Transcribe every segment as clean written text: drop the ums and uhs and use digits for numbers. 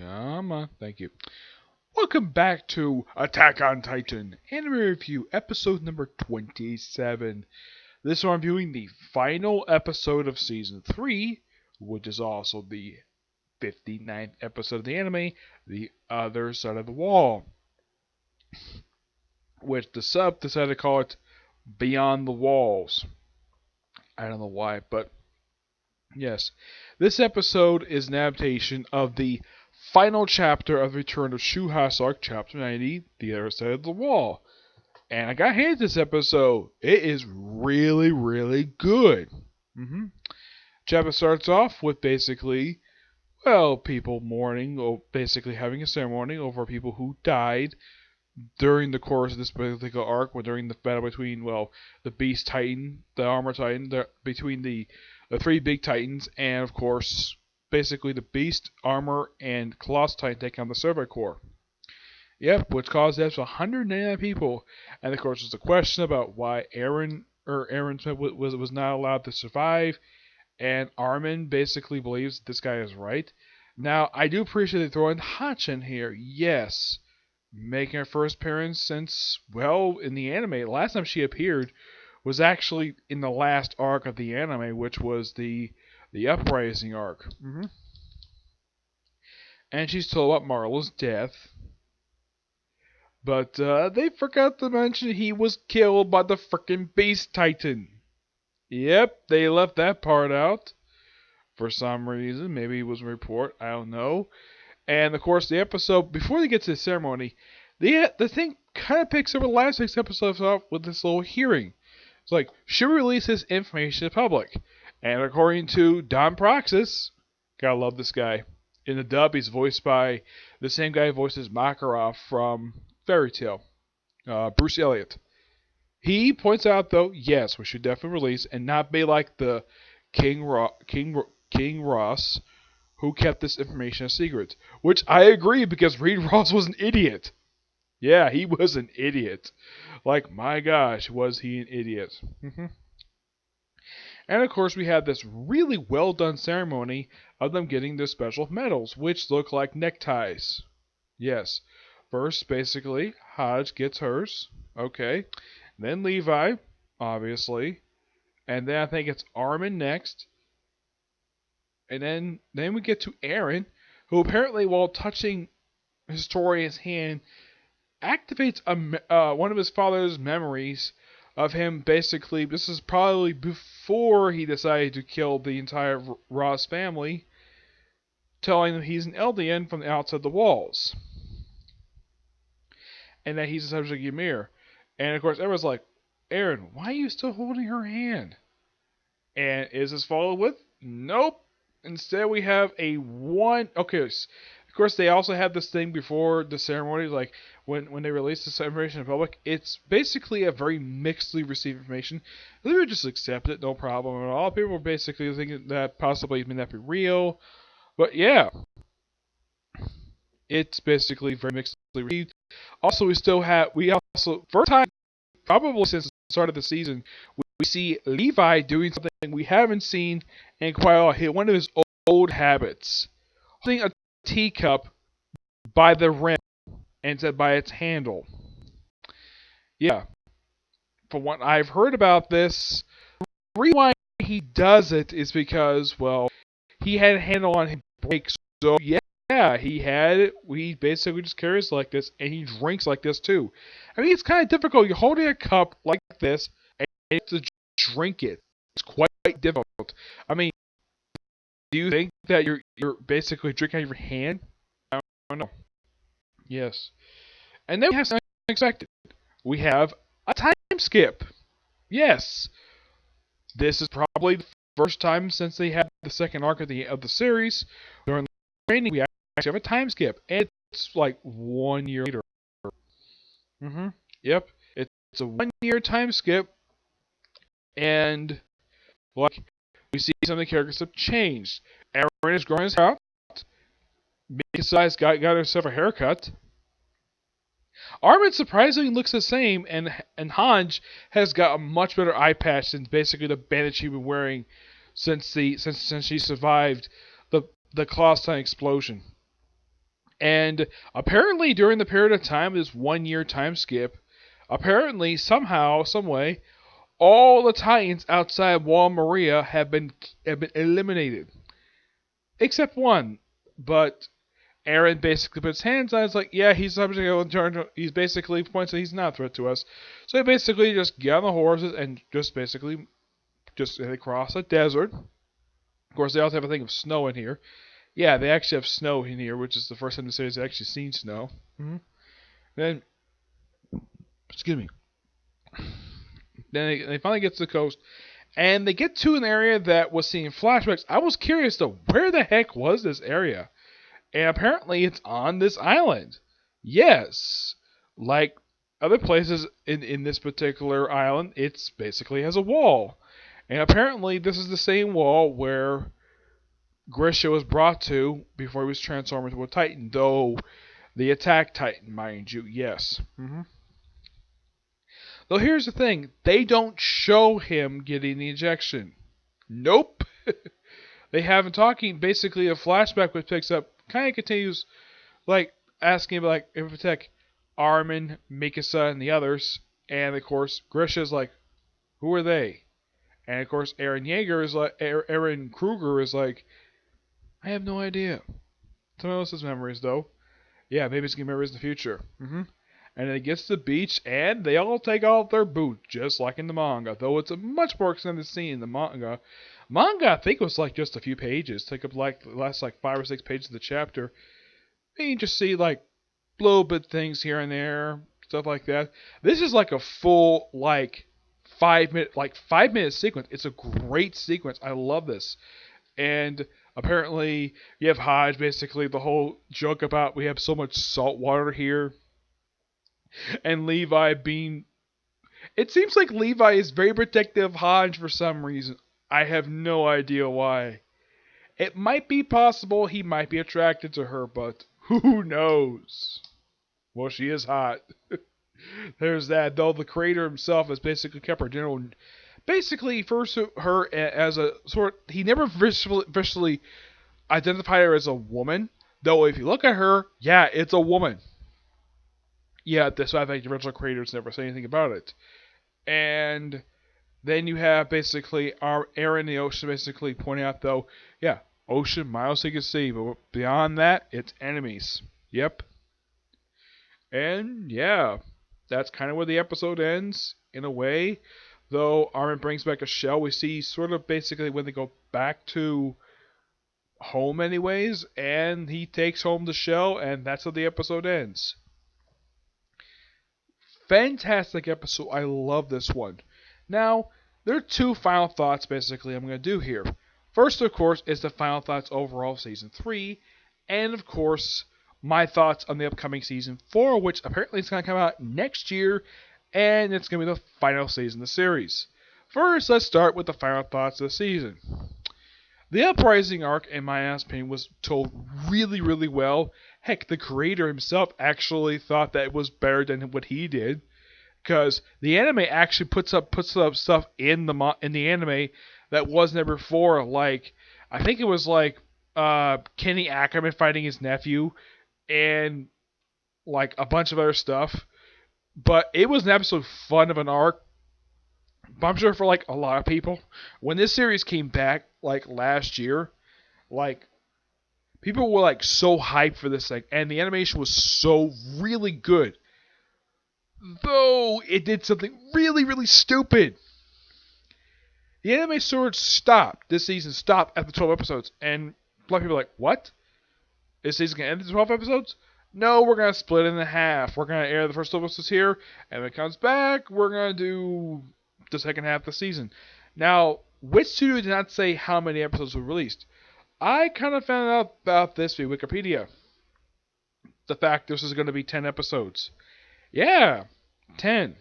Come on, thank you. Welcome back to Attack on Titan Anime Review, episode number 27. This one I'm viewing the final episode of season 3, which is also the 59th episode of the anime, The Other Side of the Wall, which the sub decided to call it Beyond the Walls. I don't know why, but yes. This episode is an adaptation of the final chapter of the Return of Shuhas arc, chapter 90, The Other Side of the Wall. And I got handed this episode. It is really, really good. Chapter starts off with basically, people mourning, or basically having a ceremony over people who died during the course of this particular arc, or during the battle between, the Beast Titan, the Armor Titan, between the three big Titans, and of course, basically the Beast, Armor, and Colossus Titan taking on the Survey Corps. Yep, which caused deaths of 199 people. And of course, there's a question about why Aaron Smith was not allowed to survive. And Armin basically believes this guy is right. Now, I do appreciate they throw in Hotch in here. Yes, making her first appearance since, in the anime. Last time she appeared was actually in the last arc of the anime, which was the Uprising arc. And she's told about Marlo's death. But they forgot to mention he was killed by the frickin' Beast Titan. Yep, they left that part out. For some reason. Maybe it was a report. I don't know. And of course, the episode, before they get to the ceremony, the thing kind of picks up the last week's episode off with this little hearing. It's like, should we release this information to the public? And according to Don Proxis, gotta love this guy. In the dub, he's voiced by the same guy who voices Makarov from Fairy Tail, Bruce Elliott. He points out, though, yes, we should definitely release and not be like the King Ross, who kept this information a secret. Which I agree, because Reed Ross was an idiot. Yeah, he was an idiot. Like, my gosh, was he an idiot. And of course, we had this really well done ceremony of them getting their special medals, which look like neckties. Yes. First, basically, Hodge gets hers. Okay. Then Levi, obviously. And then I think it's Armin next. And then we get to Aaron, who apparently, while touching Historia's hand, activates one of his father's memories of him. Basically, this is probably before he decided to kill the entire Ross family, telling them he's an Eldian from outside the walls. And that he's the subject of Ymir. And of course, everyone's like, Aaron, why are you still holding her hand? And is this followed with? Nope. Instead, we have a one. Okay, of course, they also had this thing before the ceremony, like when they released this information in public. It's basically a very mixedly received information. They would just accept it, no problem at all. People were basically thinking that possibly it may not be real, but yeah, it's basically very mixedly received. Also, first time probably since the start of the season, we see Levi doing something we haven't seen in quite a while. One of his old habits, holding a teacup by the rim instead by its handle. Yeah, from what I've heard about this, the reason why he does it is because, he had a handle on his break. So yeah, he had it. He basically just carries like this, and he drinks like this too. I mean, it's kind of difficult. You're holding a cup like this, and you have to drink it. It's quite difficult. I mean, do you think that you're basically drinking out of your hand? I don't know. Yes. And then we have something unexpected. We have a time skip. Yes. This is probably the first time since they had the second arc of the series. During the training, we actually have a time skip. And it's like 1 year later. Yep. It's a 1 year time skip. And we see some of the characters have changed. Aaron is growing his hair out. Mikasa got herself a haircut. Armin surprisingly looks the same, and Hanj has got a much better eye patch than basically the bandage she's been wearing since she survived the Colossus explosion. And apparently, during the period of time, this 1 year time skip, apparently, somehow, some way, all the Titans outside Wall Maria have been eliminated, except one. But Eren basically puts hands on it. It's like, yeah, he's subject to in charge. He's basically points that he's not a threat to us. So they basically just get on the horses and just they cross a desert. Of course, they also have a thing of snow in here. Yeah, they actually have snow in here, which is the first time the series has actually seen snow. Then, excuse me. Then they finally get to the coast, and they get to an area that was seeing flashbacks. I was curious though, where the heck was this area? And apparently, it's on this island. Yes, like other places in this particular island, it's basically has a wall. And apparently, this is the same wall where Grisha was brought to before he was transformed into a Titan, though the attack Titan, mind you, yes. Though here's the thing, they don't show him getting the injection. Nope. They have him talking, basically a flashback which picks up, kind of continues, like, asking about, like, Infotech, Armin, Mikasa, and the others, and of course, Grisha's like, who are they? And of course, Eren Kruger is like, I have no idea. Someone else's memories, though. Yeah, maybe it's going to be memories in the future. And then it gets to the beach, and they all take off their boots, just like in the manga. Though it's a much more extended scene in the manga. Manga, I think, was like just a few pages. Take up like the last like 5 or 6 pages of the chapter. And you just see like little bit things here and there, stuff like that. This is like a full like 5 minute sequence. It's a great sequence. I love this. And apparently, you have Hodge, basically the whole joke about we have so much salt water here. And Levi being. It seems like Levi is very protective of Hodge for some reason. I have no idea why. It might be possible he might be attracted to her, but who knows? Well, she is hot. There's that, though the creator himself has basically kept her general. Basically, first her as a sort. He never officially identified her as a woman, though if you look at her, yeah, it's a woman. Yeah, that's why I think the original creators never say anything about it. And then you have basically our Eren in the ocean basically pointing out, though, yeah, ocean, miles you can see, but beyond that, it's enemies. Yep. And yeah, that's kind of where the episode ends, in a way. Though Armin brings back a shell, we see sort of basically when they go back to home anyways, and he takes home the shell, and that's how the episode ends. Fantastic episode. I love this one. Now, there are 2 final thoughts basically I'm going to do here. First, of course, is the final thoughts overall of Season 3, and of course, my thoughts on the upcoming Season 4, which apparently is going to come out next year, and it's going to be the final season of the series. First, let's start with the final thoughts of the season. The Uprising arc, in my opinion, was told really, really well. Heck, the creator himself actually thought that it was better than what he did, because the anime actually puts up stuff in the anime that wasn't there before. Like, I think it was like Kenny Ackerman fighting his nephew, and like a bunch of other stuff. But it was an absolute fun of an arc. But I'm sure for like a lot of people, when this series came back like last year, like people were like so hyped for this thing, and the animation was so really good. Though it did something really, really stupid. The anime sort of stopped. This season stopped at the 12 episodes, and a lot of people are like, what? Is this season going to end at 12 episodes? No, we're going to split it in half. We're going to air the first 12 episodes here, and when it comes back, we're going to do the second half of the season. Now, which studio did not say how many episodes were released? I kind of found out about this via Wikipedia. The fact this is going to be 10 episodes. Yeah, 10.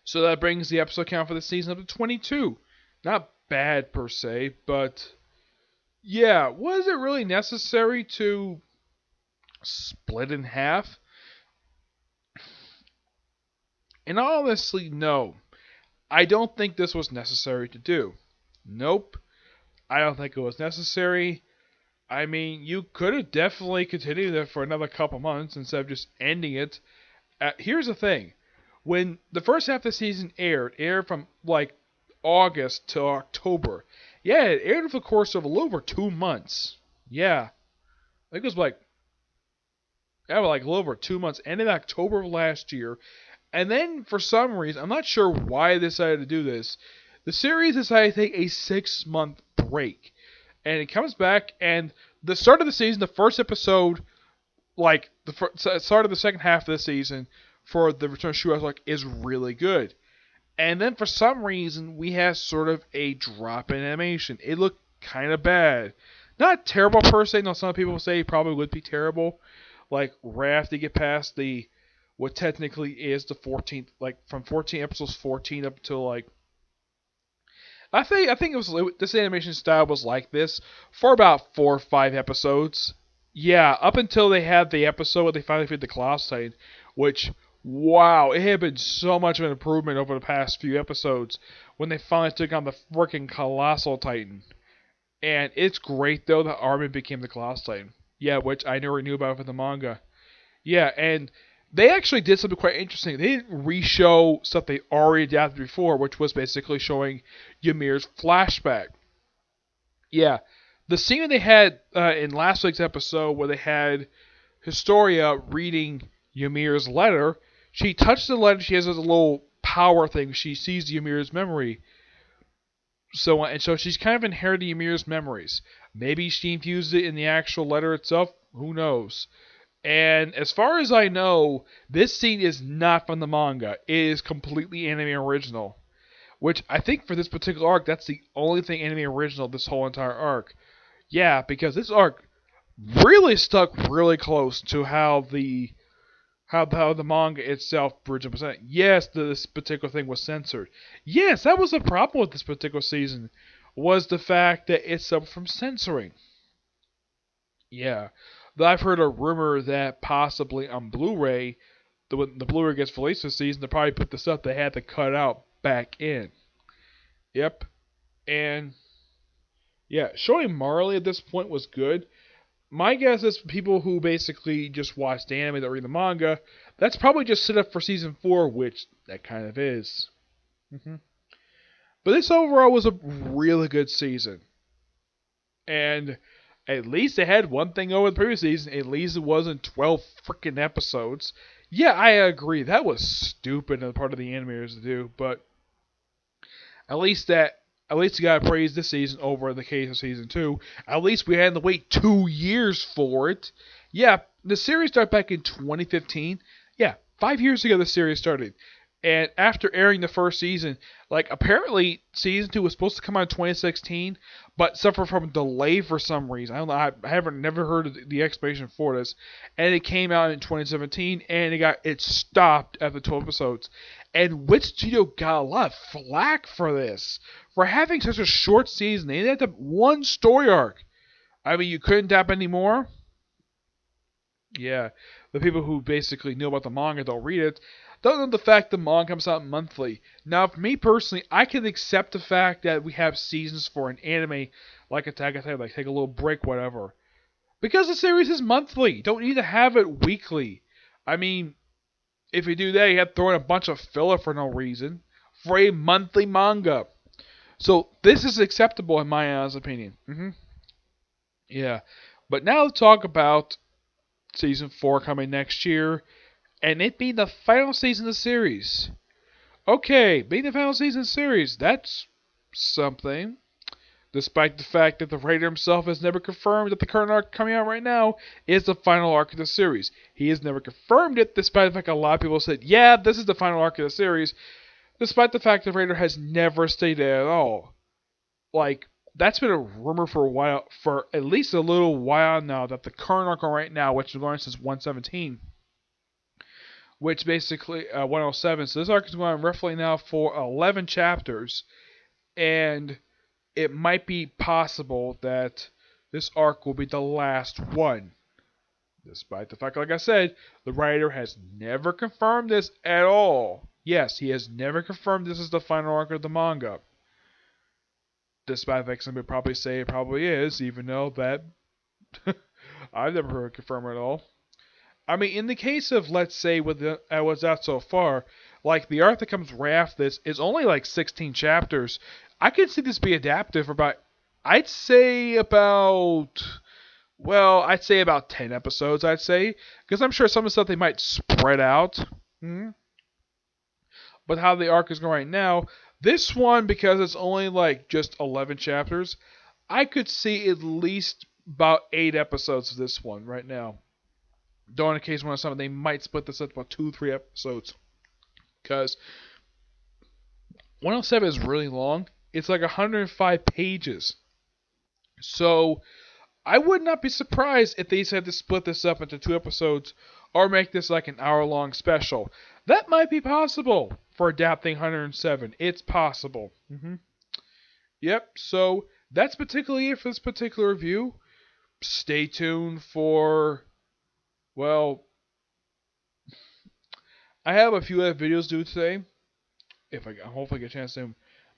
So that brings the episode count for the season up to 22. Not bad per se, but yeah, was it really necessary to split in half? And honestly, no. I don't think this was necessary to do. Nope. I don't think it was necessary. I mean, you could have definitely continued it for another couple months instead of just ending it. Here's the thing: when the first half of the season aired, it aired from like August to October. Yeah, it aired for the course of a little over 2 months. Yeah, I think it was like a little over 2 months, ended October of last year. And then for some reason, I'm not sure why they decided to do this. The series decided to take a 6 month break, and it comes back. And the start of the season, the first episode, like the start of the second half of the season for the Return of Shu like is really good. And then for some reason, we have sort of a drop in animation. It looked kind of bad. Not terrible per se. No, some people say it probably would be terrible. Like right after they get past the what technically is the 14th, like from 14 episodes 14 up until like I think it was this animation style was like this for about 4 or 5 episodes. Yeah, up until they had the episode where they finally fit the Colossus Titan, which wow, it had been so much of an improvement over the past few episodes when they finally took on the freaking Colossal Titan. And it's great though that Armin became the Colossus Titan. Yeah, which I never knew about from the manga. Yeah, and they actually did something quite interesting. They didn't re-show stuff they already adapted before, which was basically showing Ymir's flashback. Yeah, the scene that they had in last week's episode where they had Historia reading Ymir's letter, she touched the letter. She has a little power thing. She sees Ymir's memory. So she's kind of inheriting Ymir's memories. Maybe she infused it in the actual letter itself. Who knows? And as far as I know, this scene is not from the manga. It is completely anime original. Which I think for this particular arc, that's the only thing anime original this whole entire arc. Yeah, because this arc really stuck really close to how the manga itself originally presented. Yes, this particular thing was censored. Yes, that was the problem with this particular season, was the fact that it suffered from censoring. Yeah. Though I've heard a rumor that possibly on Blu-ray, when the Blu-ray gets released this season, they probably put the stuff they had to cut out back in. Yep. And yeah, showing Marley at this point was good. My guess is people who basically just watch the anime that read the manga, that's probably just set up for season 4, which that kind of is. hmm But this overall was a really good season. And at least they had one thing over the previous season. At least it wasn't 12 freaking episodes. Yeah, I agree. That was stupid on the part of the animators to do, but at least that at least you gotta praise this season over the case of season 2. At least we had to wait 2 years for it. Yeah, the series started back in 2015. Yeah, 5 years ago the series started. And after airing the first season, like apparently season 2 was supposed to come out in 2016, but suffered from a delay for some reason. I don't know. I haven't never heard of the explanation for this. And it came out in 2017, and it stopped after 12 episodes. And Wit Studio got a lot of flack for this, for having such a short season. They had one story arc. I mean, you couldn't tap any more. Yeah, the people who basically know about the manga don't read it. Don't know the fact the manga comes out monthly. Now, for me personally, I can accept the fact that we have seasons for an anime like Attack on Titan, like take a little break, whatever. Because the series is monthly. You don't need to have it weekly. I mean, if you do that, you have to throw in a bunch of filler for no reason. For a monthly manga. So, this is acceptable in my honest opinion. Yeah. But now let's talk about season 4 coming next year. And it being the final season of the series. Okay, being the final season of the series, that's something. Despite the fact that the writer himself has never confirmed that the current arc coming out right now is the final arc of the series. He has never confirmed it, despite the fact a lot of people said, yeah, this is the final arc of the series, despite the fact the writer has never stated it at all. Like, that's been a rumor for a while, for at least a little while now, that the current arc right now, which is going since 117, which basically 107. So this arc is going on roughly now for 11 chapters, and it might be possible that this arc will be the last one. Despite the fact, like I said, the writer has never confirmed this at all. Yes, he has never confirmed this is the final arc of the manga. Despite the fact some people probably say it probably is, even though that I've never heard confirmed at all. I mean, in the case of, let's say, with what's out so far, like the art that comes right after this is only like 16 chapters. I could see this be adapted for about, I'd say about, well, I'd say about 10 episodes, I'd say. Because I'm sure some of the stuff they might spread out. But how the arc is going right now, this one, because it's only like just 11 chapters, I could see at least about 8 episodes of this one right now. Though in the case one something, they might split this up about 2-3 episodes. Because 107 is really long. It's like 105 pages. So I would not be surprised if they said to split this up into 2 episodes or make this like an hour-long special. That might be possible for adapting 107. It's possible. Yep, so that's particularly it for this particular review. Stay tuned for, well, I have a few other videos to do today. If I hopefully get a chance to.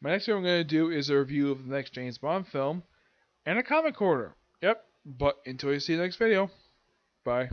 My next video I'm going to do is a review of the next James Bond film and a comic corner. Yep, but until you see the next video, bye.